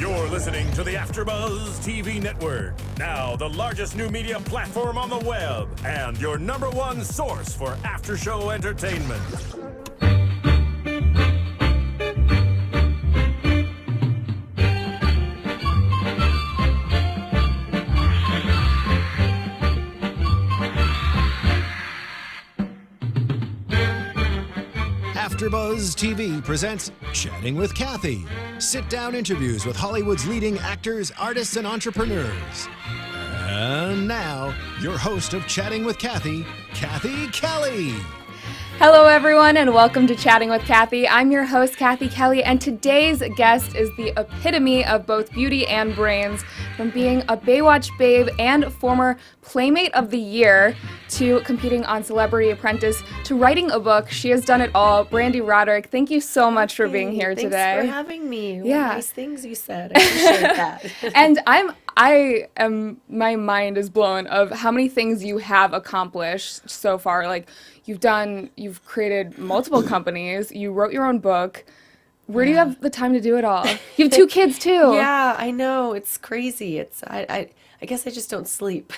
You're listening to the AfterBuzz TV network, now the largest new media platform on the web, and your number one source for after-show entertainment. AfterBuzz TV presents Chatting with Cathy. Sit-down interviews with Hollywood's leading actors, artists, and entrepreneurs. And now, your host of Chatting with Cathy, Cathy Kelly. Hello, everyone, and welcome to Chatting with Cathy. I'm your host, Cathy Kelly, and today's guest is the epitome of both beauty and brains. From being a Baywatch babe and former Playmate of the Year to competing on Celebrity Apprentice to writing a book, she has done it all. Brande Roderick, thank you so much for being here today. Thanks for having me. Yeah. What nice things you said. I appreciate that. And my mind is blown of how many things you have accomplished so far. Like, you've created multiple companies, you wrote your own book. Where do you have the time to do it all? You have 2 kids too. Yeah, I know. It's crazy. I guess I just don't sleep.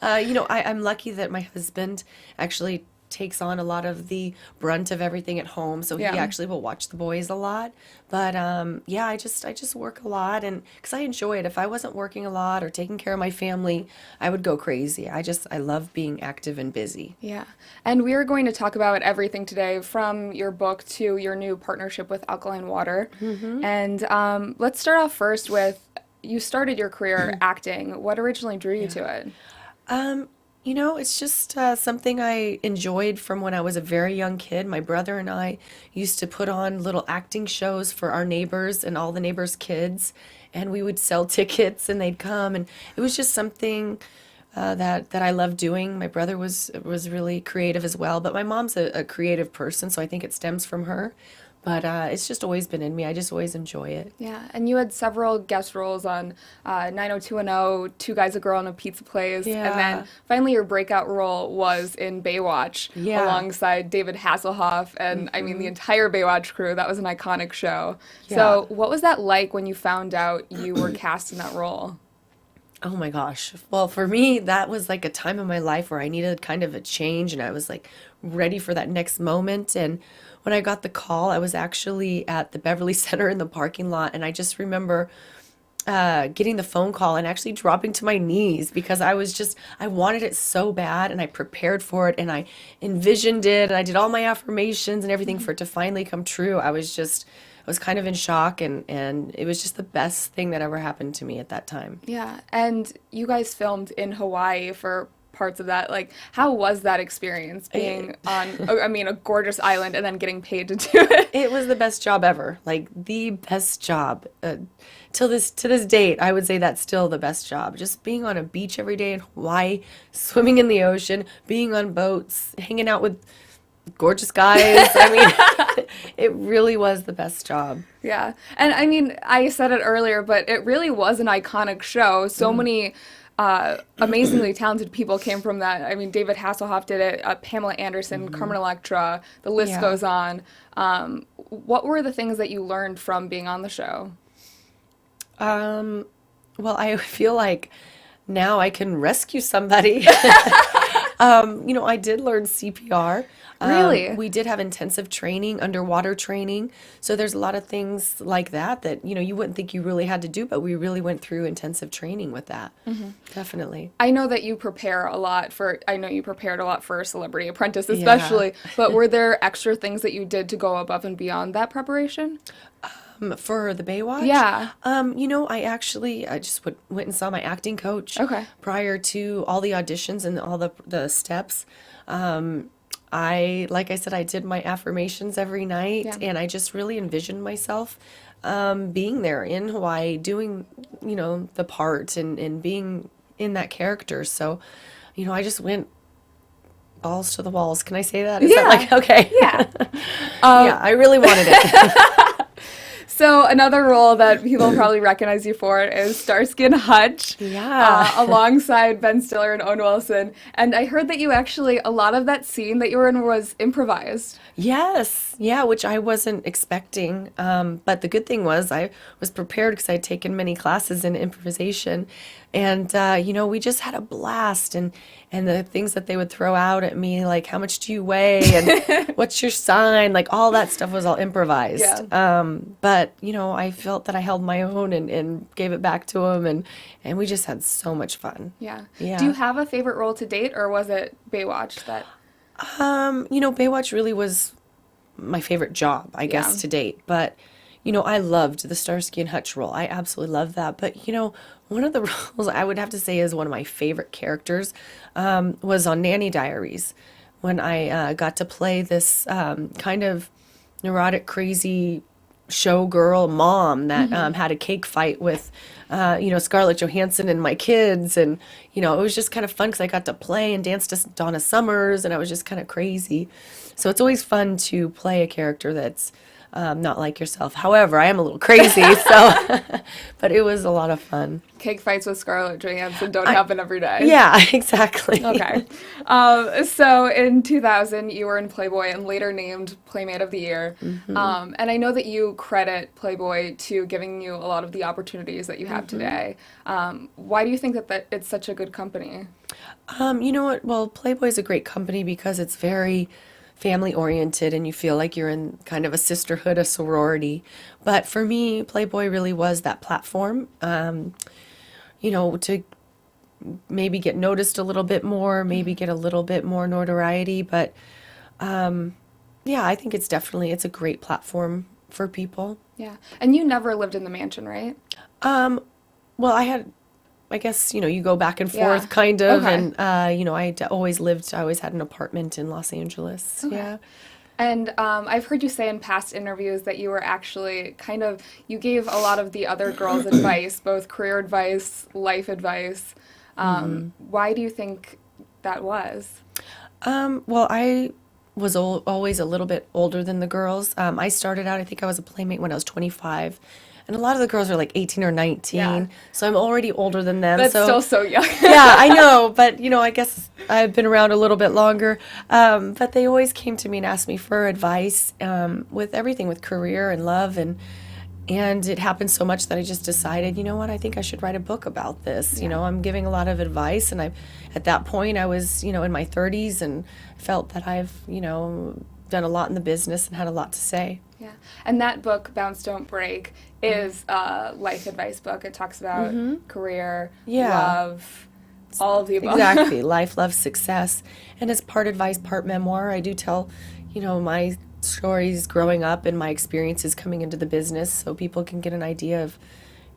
I'm lucky that my husband actually takes on a lot of the brunt of everything at home, so he actually will watch the boys a lot. But I just work a lot, and because I enjoy it. If I wasn't working a lot or taking care of my family, I would go crazy. I love being active and busy. Yeah, and we are going to talk about everything today, from your book to your new partnership with Alkaline water. Mm-hmm. And let's start off first with, you started your career acting. What originally drew you to it? It's just something I enjoyed from when I was a very young kid. My brother and I used to put on little acting shows for our neighbors and all the neighbors' kids, and we would sell tickets and they'd come, and it was just something that I loved doing. My brother was really creative as well, but my mom's a creative person, so I think it stems from her. But it's just always been in me. I just always enjoy it. Yeah, and you had several guest roles on 90210, Two Guys, a Girl, and a Pizza Place. Yeah. And then finally your breakout role was in Baywatch alongside David Hasselhoff and, the entire Baywatch crew. That was an iconic show. Yeah. So what was that like when you found out you were cast in that role? Oh my gosh. Well, for me, that was like a time in my life where I needed kind of a change, and I was like ready for that next moment. And when I got the call, I was actually at the Beverly Center in the parking lot, and I just remember getting the phone call and actually dropping to my knees because I wanted it so bad, and I prepared for it, and I envisioned it, and I did all my affirmations and everything for it to finally come true. I was kind of in shock, and it was just the best thing that ever happened to me at that time. Yeah, and you guys filmed in Hawaii for parts of that. Like, how was that experience being on, a gorgeous island and then getting paid to do it? It was the best job ever, like the best job. To this date, I would say that's still the best job. Just being on a beach every day in Hawaii, swimming in the ocean, being on boats, hanging out with gorgeous guys. It really was the best job. Yeah. And I said it earlier, but it really was an iconic show. So many amazingly talented people came from that. David Hasselhoff did it, Pamela Anderson, Carmen Electra, the list goes on. What were the things that you learned from being on the show? Well, I feel like now I can rescue somebody. I did learn CPR. Really? We did have intensive training, underwater training. So there's a lot of things like that you wouldn't think you really had to do, but we really went through intensive training with that. Mm-hmm. Definitely. I know that you prepared a lot for Celebrity Apprentice especially, but were there extra things that you did to go above and beyond that preparation? For the Baywatch? Yeah. I just went and saw my acting coach. Okay. Prior to all the auditions and all the steps. Like I said, I did my affirmations every night, and I just really envisioned myself being there in Hawaii, doing, the part and being in that character. So, I just went balls to the walls. Can I say that? Is that okay? Yeah. I really wanted it. So another role that people probably recognize you for is Starsky and Hutch. Yeah. Alongside Ben Stiller and Owen Wilson. And I heard that you actually, a lot of that scene that you were in was improvised. Yes, yeah, which I wasn't expecting. But the good thing was I was prepared because I'd taken many classes in improvisation. And, we just had a blast. And the things that they would throw out at me, like, how much do you weigh? And what's your sign? Like, all that stuff was all improvised. Yeah. But, I felt that I held my own and gave it back to them. And we just had so much fun. Yeah. Yeah. Do you have a favorite role to date, or was it Baywatch that... Baywatch really was my favorite job, I guess, to date. But, I loved the Starsky and Hutch role. I absolutely loved that. But, one of the roles I would have to say is one of my favorite characters was on Nanny Diaries, when I got to play this kind of neurotic, crazy showgirl mom that had a cake fight with, Scarlett Johansson and my kids. And, it was just kind of fun because I got to play and dance to Donna Summers, and I was just kind of crazy. So it's always fun to play a character that's not like yourself. However, I am a little crazy, so, but it was a lot of fun. Cake fights with Scarlett Johansson don't happen every day. Yeah, exactly. Okay. So in 2000, you were in Playboy and later named Playmate of the Year. And I know that you credit Playboy to giving you a lot of the opportunities that you have today. Why do you think that it's such a good company? You know what? Well, Playboy is a great company because it's very family oriented and you feel like you're in kind of a sisterhood, a sorority. But for me, Playboy really was that platform, to maybe get noticed a little bit more, maybe get a little bit more notoriety. But I think it's a great platform for people. Yeah. And you never lived in the mansion, right? Well, I guess, you go back and forth Yeah. kind of. Okay. And, I always had an apartment in Los Angeles. Okay. Yeah. And I've heard you say in past interviews that you were actually you gave a lot of the other girls advice, both career advice, life advice. Why do you think that was? Well, I was always a little bit older than the girls. I started out, I think I was a playmate when I was 25. And a lot of the girls are like 18 or 19. Yeah. So I'm already older than them. That's still so young. Yeah, I know. But, I guess I've been around a little bit longer. But they always came to me and asked me for advice with everything, with career and love. And it happened so much that I just decided, I think I should write a book about this. Yeah. I'm giving a lot of advice. And at that point, I was, in my 30s and felt that I've, done a lot in the business and had a lot to say. Yeah. And that book, Bounce Don't Break, is a life advice book. It talks about career, love, all of the above. Exactly. Life, love, success. And it's part advice, part memoir. I do tell, my stories growing up and my experiences coming into the business so people can get an idea of,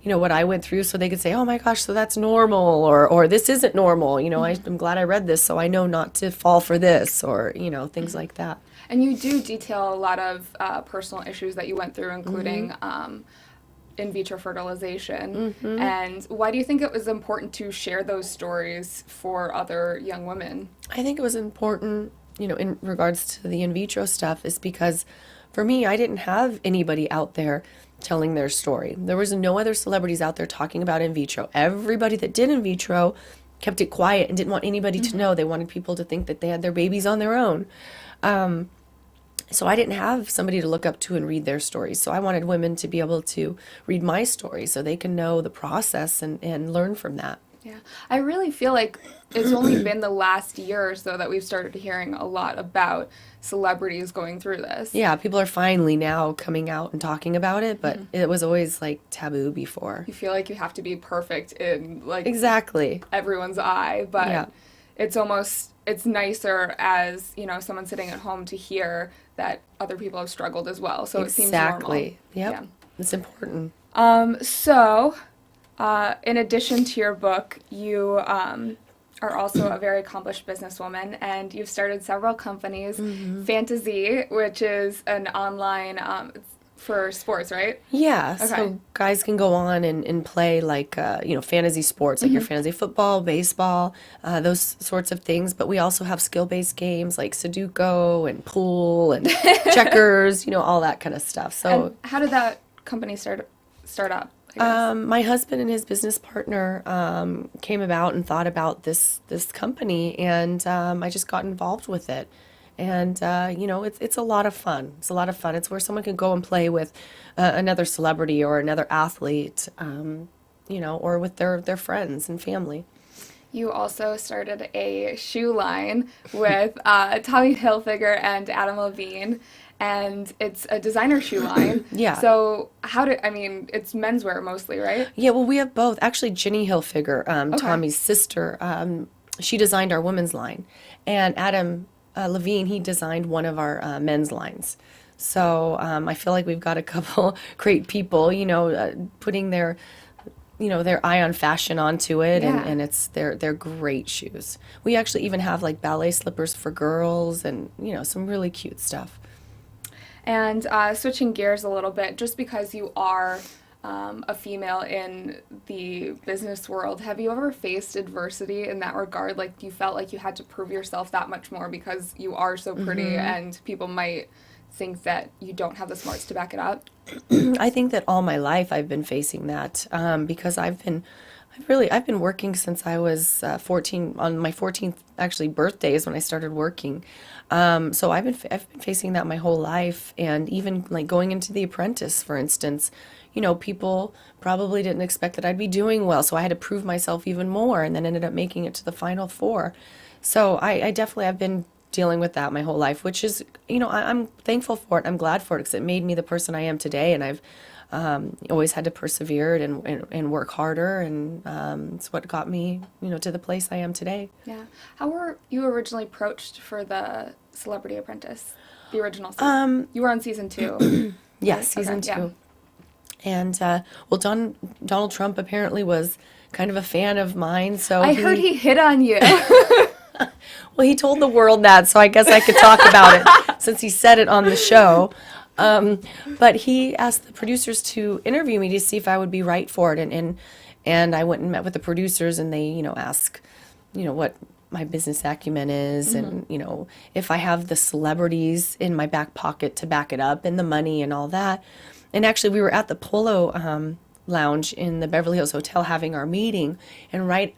what I went through so they could say, oh my gosh, so that's normal or this isn't normal. I'm glad I read this so I know not to fall for this or, things like that. And you do detail a lot of personal issues that you went through, including in vitro fertilization. And why do you think it was important to share those stories for other young women? I think it was important, in regards to the in vitro stuff, is because for me, I didn't have anybody out there telling their story. There was no other celebrities out there talking about in vitro. Everybody that did in vitro kept it quiet and didn't want anybody to know. They wanted people to think that they had their babies on their own. So I didn't have somebody to look up to and read their stories. So I wanted women to be able to read my story so they can know the process and learn from that. Yeah. I really feel like it's only been the last year or so that we've started hearing a lot about celebrities going through this. Yeah, people are finally now coming out and talking about it, but it was always like taboo before. You feel like you have to be perfect in Exactly. everyone's eye, but it's nicer as, someone sitting at home to hear that other people have struggled as well. So it seems normal. Yep. Yeah. It's important. So in addition to your book, you are also a very accomplished businesswoman, and you've started several companies. Fantasy, which is an online for sports, right? Yeah. Okay. So guys can go on and play fantasy sports, like your fantasy football, baseball, those sorts of things. But we also have skill-based games like Sudoku and pool and checkers, all that kind of stuff. So And how did that company start up? I guess? My husband and his business partner came about and thought about this company, and I just got involved with it. And it's a lot of fun. It's a lot of fun. It's where someone can go and play with another celebrity or another athlete, or with their friends and family. You also started a shoe line with Tommy Hilfiger and Adam Levine, and it's a designer shoe line. Yeah. So it's menswear mostly, right? Yeah, well, we have both. Actually, Ginny Hilfiger, Tommy's sister, she designed our women's line. And Adam Levine, he designed one of our men's lines. So I feel like we've got a couple great people, putting their eye on fashion onto it, Yeah. and they're great shoes. We actually even have like ballet slippers for girls, and some really cute stuff. And switching gears a little bit, just because you are a female in the business world, have you ever faced adversity in that regard? Like, you felt like you had to prove yourself that much more because you are so pretty, and people might think that you don't have the smarts to back it up? I think that all my life I've been facing that, because I've been working since I was 14. On my 14th actually birthday is when I started working. So I've been facing that my whole life, and even like going into The Apprentice, for instance, people probably didn't expect that I'd be doing well, so I had to prove myself even more, and then ended up making it to the final four. So I definitely have been dealing with that my whole life, which is, I'm thankful for it. I'm glad for it, because it made me the person I am today, and I've always had to persevere and work harder, and it's what got me, to the place I am today. Yeah. How were you originally approached for the Celebrity Apprentice, the original season? You were on season 2. Yes, right? season 2. Yeah. And Donald Trump apparently was kind of a fan of mine, so I heard he hit on you. well, he told the world that, so I guess I could talk about it since he said it on the show. But he asked the producers to interview me to see if I would be right for it, and I went and met with the producers, and they ask what my business acumen is, and if I have the celebrities in my back pocket to back it up, and the money and all that. And actually, we were at the Polo Lounge in the Beverly Hills Hotel having our meeting, and right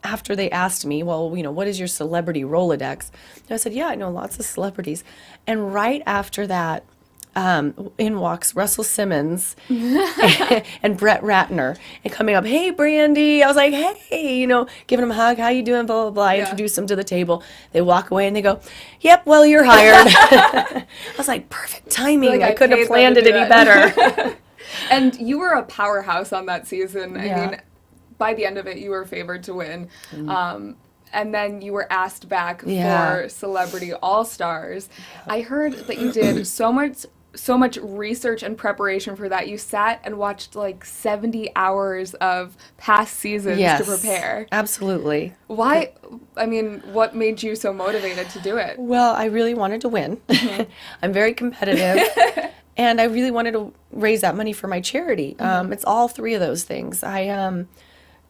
after they asked me, well, what is your celebrity Rolodex? And I said, yeah, I know lots of celebrities. And right after that, in walks Russell Simmons and Brett Ratner, and coming up, hey, Brande. I was like, hey, giving him a hug. How you doing? Blah, blah, blah. I introduce them to the table. They walk away and they go, yep, well, you're hired. I was like, perfect timing. I couldn't have planned it any better. And you were a powerhouse on that season. Yeah. I mean, by the end of it, you were favored to win. And then you were asked back for Celebrity All-Stars. I heard that you did so much research and preparation for that. You sat and watched like 70 hours of past seasons to prepare. Absolutely. Why? I mean, what made you so motivated to do it? Well, I really wanted to win. I'm very competitive. And I really wanted to raise that money for my charity. It's all three of those things. I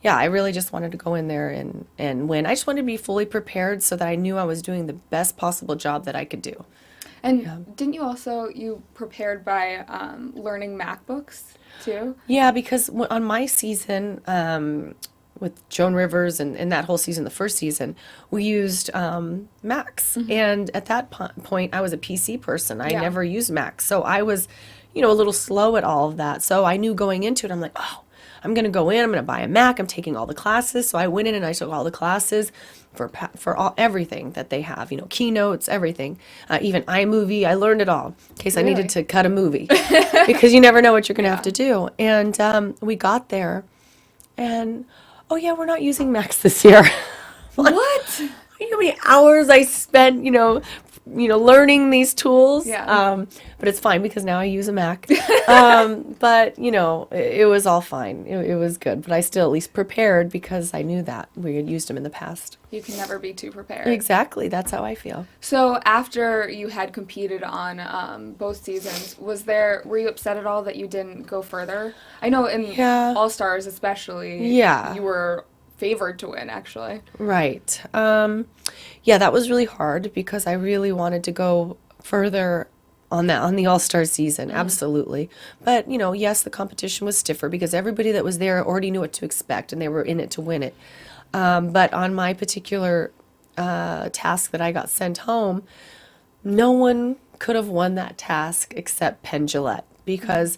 really just wanted to go in there and win. I just wanted to be fully prepared so that I knew I was doing the best possible job that I could do. And didn't you prepared by learning MacBooks too? Yeah, because on my season, with Joan Rivers and that whole season, the first season, we used Macs. And at that point, I was a PC person. I never used Macs. So I was, a little slow at all of that. So I knew going into it, I'm like, oh, I'm going to go in, I'm going to buy a Mac, I'm taking all the classes. So I went in and I took all the classes for everything that they have, keynotes, everything, even iMovie. I learned it all in case I needed to cut a movie because you never know what you're going to have to do. And we got there and, oh yeah, we're not using Macs this year. Like, What? You know how many hours I spent, learning these tools. Yeah. But it's fine because now I use a Mac. But it was all fine. It was good. But I still at least prepared because I knew that we had used them in the past. You can never be too prepared. Exactly. That's how I feel. So after you had competed on both seasons, were you upset at all that you didn't go further? I know in All-Stars especially, you were favored to win, actually. Right. That was really hard because I really wanted to go further on the All-Star season, absolutely. But, yes, the competition was stiffer because everybody that was there already knew what to expect and they were in it to win it. But on my particular task that I got sent home, no one could have won that task except Penn Jillette because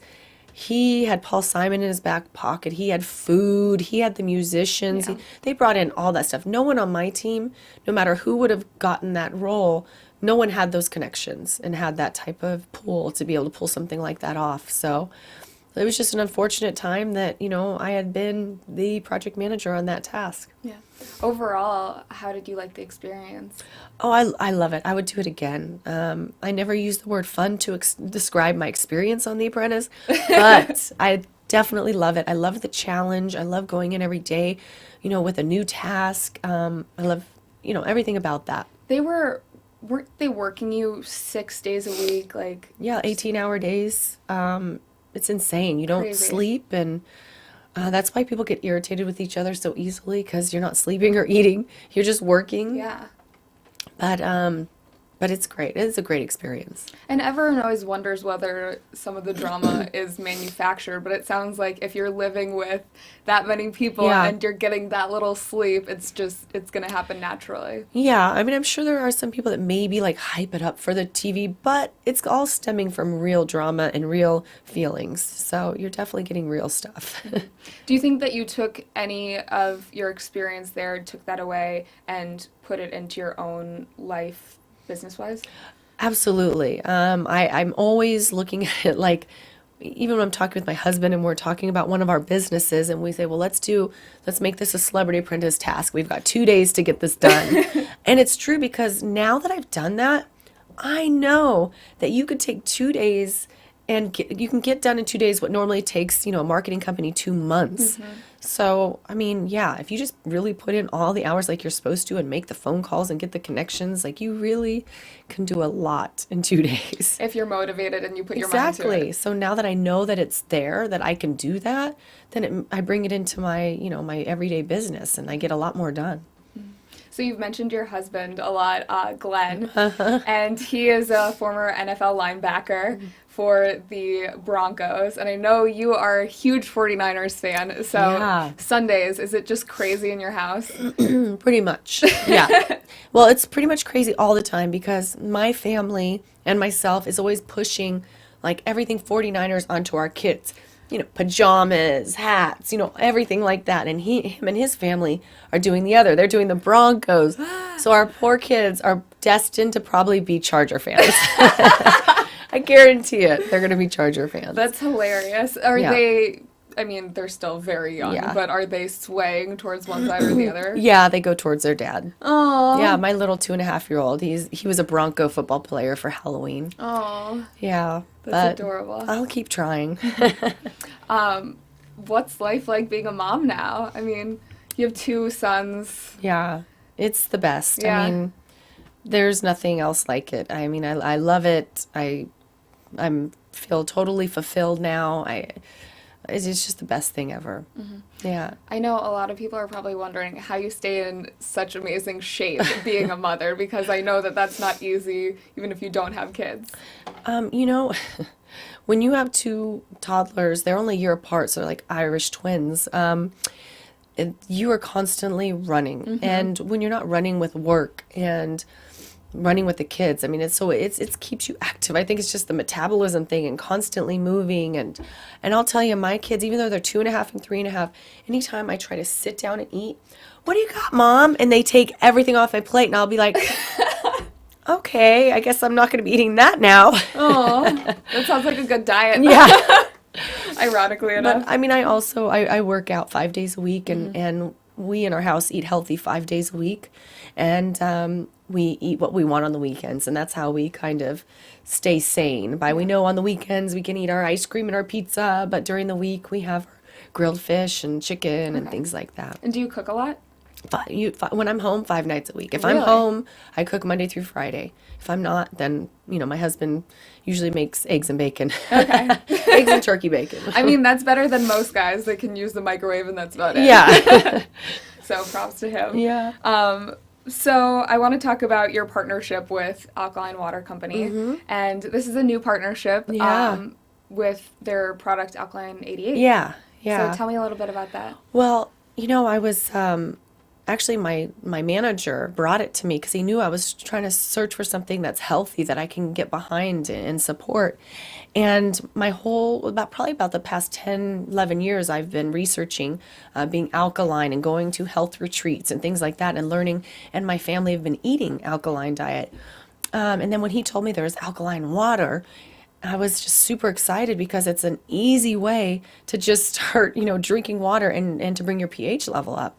he had Paul Simon in his back pocket. He had food. He had the musicians. Yeah. They brought in all that stuff. No one on my team, no matter who would have gotten that role, no one had those connections and had that type of pool to be able to pull something like that off. So it was just an unfortunate time that, I had been the project manager on that task. Yeah. Overall, how did you like the experience? Oh, I love it. I would do it again. I never use the word fun to describe my experience on The Apprentice, but I definitely love it. I love the challenge. I love going in every day, with a new task. I love, everything about that. Weren't they working you 6 days a week? Yeah, 18-hour days. It's insane. You don't Crazy. sleep, and that's why people get irritated with each other so easily because you're not sleeping or eating. You're just working. Yeah. But it's great. It's a great experience. And everyone always wonders whether some of the drama is manufactured, but it sounds like if you're living with that many people Yeah. and you're getting that little sleep, it's going to happen naturally. Yeah, I mean, I'm sure there are some people that maybe hype it up for the TV, but it's all stemming from real drama and real feelings. So you're definitely getting real stuff. Do you think that you took any of your experience there, took that away, and put it into your own life business-wise? Absolutely. I'm always looking at it even when I'm talking with my husband and we're talking about one of our businesses and we say, well, let's make this a Celebrity Apprentice task. We've got 2 days to get this done. And it's true because now that I've done that, I know that you could take 2 days and you can get done in 2 days what normally takes, a marketing company 2 months. Mm-hmm. So, I mean, yeah, if you just really put in all the hours like you're supposed to and make the phone calls and get the connections, you really can do a lot in 2 days. If you're motivated and you put your mind to Exactly. it. So now that I know that it's there, that I can do that, then I bring it into my, my everyday business and I get a lot more done. So you've mentioned your husband a lot, Glenn, and he is a former NFL linebacker for the Broncos, and I know you are a huge 49ers fan, so Yeah. Sundays, is it just crazy in your house? Pretty much. Yeah. Well, it's pretty much crazy all the time because my family and myself is always pushing everything 49ers onto our kids. Pajamas, hats, everything like that. And him and his family are doing the other. They're doing the Broncos. So our poor kids are destined to probably be Charger fans. I guarantee it. They're going to be Charger fans. That's hilarious. Are Yeah. they, I mean, they're still very young, Yeah. but are they swaying towards one side or the other? Yeah, they go towards their dad. Oh. Yeah, my little 2.5-year-old. He was a Bronco football player for Halloween. Oh. Yeah, That's but adorable. I'll keep trying. What's life like being a mom now? I mean, you have 2 sons. Yeah, it's the best. Yeah. I mean, there's nothing else like it. I mean, I love it. I'm feel totally fulfilled now. It's just the best thing ever. Mm-hmm. Yeah. I know a lot of people are probably wondering how you stay in such amazing shape being a mother, because I know that that's not easy, even if you don't have kids. When you have 2 toddlers, they're only a year apart, so they're like Irish twins. You are constantly running, Mm-hmm. and when you're not running with work and running with the kids, I mean, it keeps you active. I think it's just the metabolism thing and constantly moving, and I'll tell you, my kids, even though they're 2.5 and 3.5, anytime I try to sit down and eat, what do you got, Mom? And they take everything off my plate, and I'll be like, okay, I guess I'm not going to be eating that now. Oh, that sounds like a good diet. Yeah. Ironically enough. But I mean, I work out 5 days a week, and we in our house eat healthy 5 days a week, and we eat what we want on the weekends, and that's how we kind of stay sane. We know on the weekends we can eat our ice cream and our pizza, but during the week we have our grilled fish and chicken and things like that. And do you cook a lot? When I'm home, 5 nights a week. If I'm Really? home, I cook Monday through Friday. If I'm not, then, my husband usually makes eggs and bacon. Okay. Eggs and turkey bacon. I mean, that's better than most guys that can use the microwave and that's about it. Yeah. So props to him. Yeah. So I want to talk about your partnership with Alkaline Water Company, and this is a new partnership with their product Alkaline 88. Yeah. So tell me a little bit about that. Well, I was actually my manager brought it to me because he knew I was trying to search for something that's healthy that I can get behind and support. And probably about the past 10, 11 years, I've been researching being alkaline and going to health retreats and things like that and learning. And my family have been eating alkaline diet. And then when he told me there was alkaline water, I was just super excited because it's an easy way to just start, drinking water and to bring your pH level up.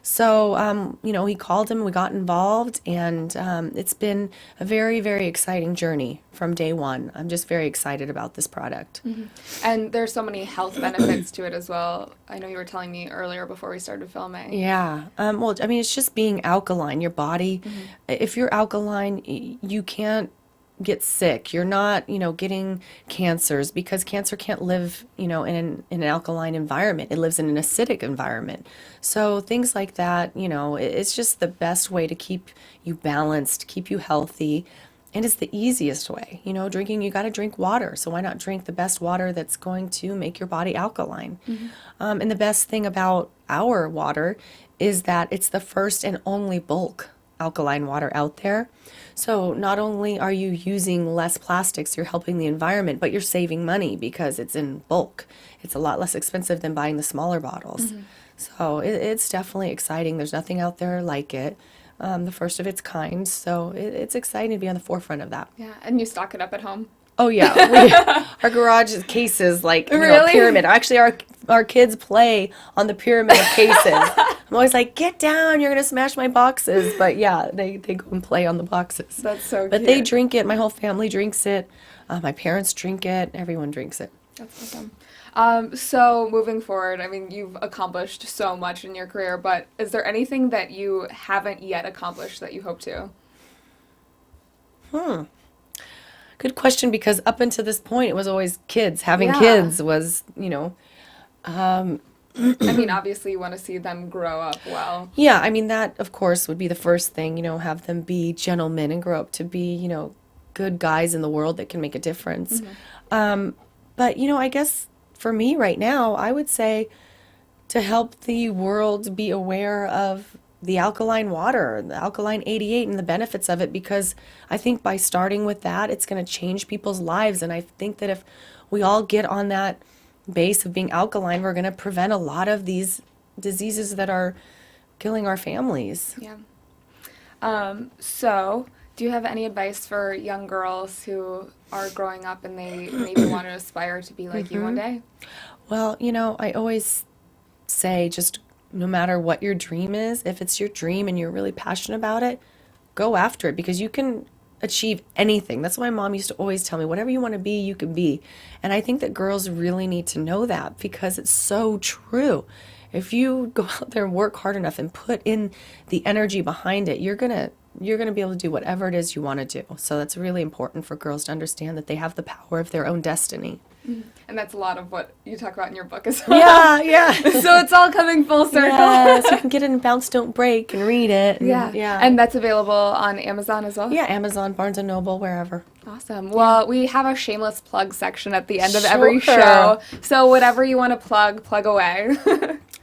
So, he called him, we got involved, and it's been a very, very exciting journey from day one. I'm just very excited about this product. Mm-hmm. And there's so many health benefits to it as well. I know you were telling me earlier before we started filming. Yeah. It's just being alkaline. Your body, if you're alkaline, you can't get sick. You're not, getting cancers because cancer can't live, in an alkaline environment. It lives in an acidic environment. So things like that, it's just the best way to keep you balanced, keep you healthy. And it's the easiest way, you got to drink water. So why not drink the best water that's going to make your body alkaline? And the best thing about our water is that it's the first and only bulk alkaline water out there. So not only are you using less plastics, you're helping the environment, but you're saving money because it's in bulk. It's a lot less expensive than buying the smaller bottles. So it's definitely exciting. There's nothing out there like it. The first of its kind. So it's exciting to be on the forefront of that. Yeah, and you stock it up at home? Oh yeah, our garage cases like Really? Pyramid. Actually, our kids play on the pyramid of cases. I'm always like, get down, you're gonna smash my boxes. But yeah, they go and play on the boxes. That's so cute. But they drink it. My whole family drinks it. My parents drink it. Everyone drinks it. That's awesome. So moving forward, you've accomplished so much in your career, but is there anything that you haven't yet accomplished that you hope to? Good question, because up until this point, it was always kids. Having kids was, obviously you want to see them grow up well. Yeah, that, of course, would be the first thing, have them be gentlemen and grow up to be, good guys in the world that can make a difference. But, I guess for me right now, I would say to help the world be aware of the alkaline water, the Alkaline 88, and the benefits of it, because I think by starting with that, it's going to change people's lives. And I think that if we all get on that base of being alkaline, we're going to prevent a lot of these diseases that are killing our families. Yeah. So do you have any advice for young girls who are growing up and they maybe want to aspire to be like you one day? Well, I always say just no matter what your dream is, if it's your dream and you're really passionate about it, go after it, because you can achieve anything. That's why Mom used to always tell me, whatever you want to be, you can be. And I think that girls really need to know that, because it's so true. If you go out there and work hard enough and put in the energy behind it, you're gonna be able to do whatever it is you want to do. So that's really important for girls to understand that they have the power of their own destiny. And that's a lot of what you talk about in your book as well. Yeah. So it's all coming full circle. Yes, you can get it in Bounce Don't Break and read it. Yeah. And that's available on Amazon as well? Yeah, Amazon, Barnes & Noble, wherever. Awesome. Well, we have a shameless plug section at the end of every show. So whatever you want to plug away.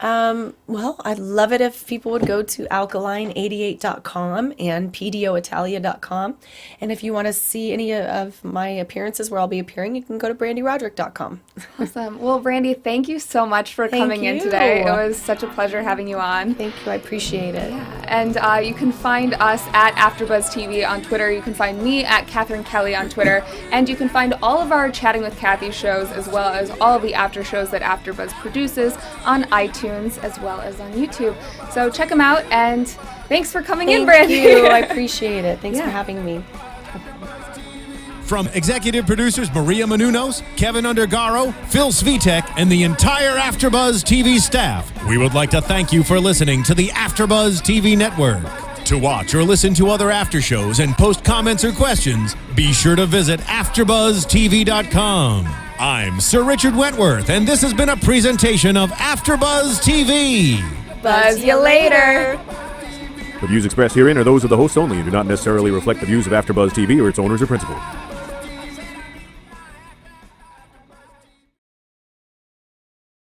Well, I'd love it if people would go to alkaline88.com and pdoitalia.com. And if you want to see any of my appearances where I'll be appearing, you can go to branderoderick.com. Awesome. Well, Brande, thank you so much for coming in today. It was such a pleasure having you on. Thank you. I appreciate it. Yeah. And you can find us at AfterBuzz TV on Twitter. You can find me at Catherine Kelly on Twitter. And you can find all of our Chatting with Cathy shows, as well as all of the after shows that AfterBuzz produces, on iTunes as well as on YouTube. So check them out, and thanks for coming in, Brande. Thank you. I appreciate it. Thanks for having me. From executive producers Maria Menounos, Kevin Undergaro, Phil Svitek, and the entire AfterBuzz TV staff, we would like to thank you for listening to the AfterBuzz TV network. To watch or listen to other after shows and post comments or questions, be sure to visit AfterBuzzTV.com. I'm Sir Richard Wentworth, and this has been a presentation of AfterBuzz TV. Buzz you later. The views expressed herein are those of the hosts only and do not necessarily reflect the views of AfterBuzz TV or its owners or principals.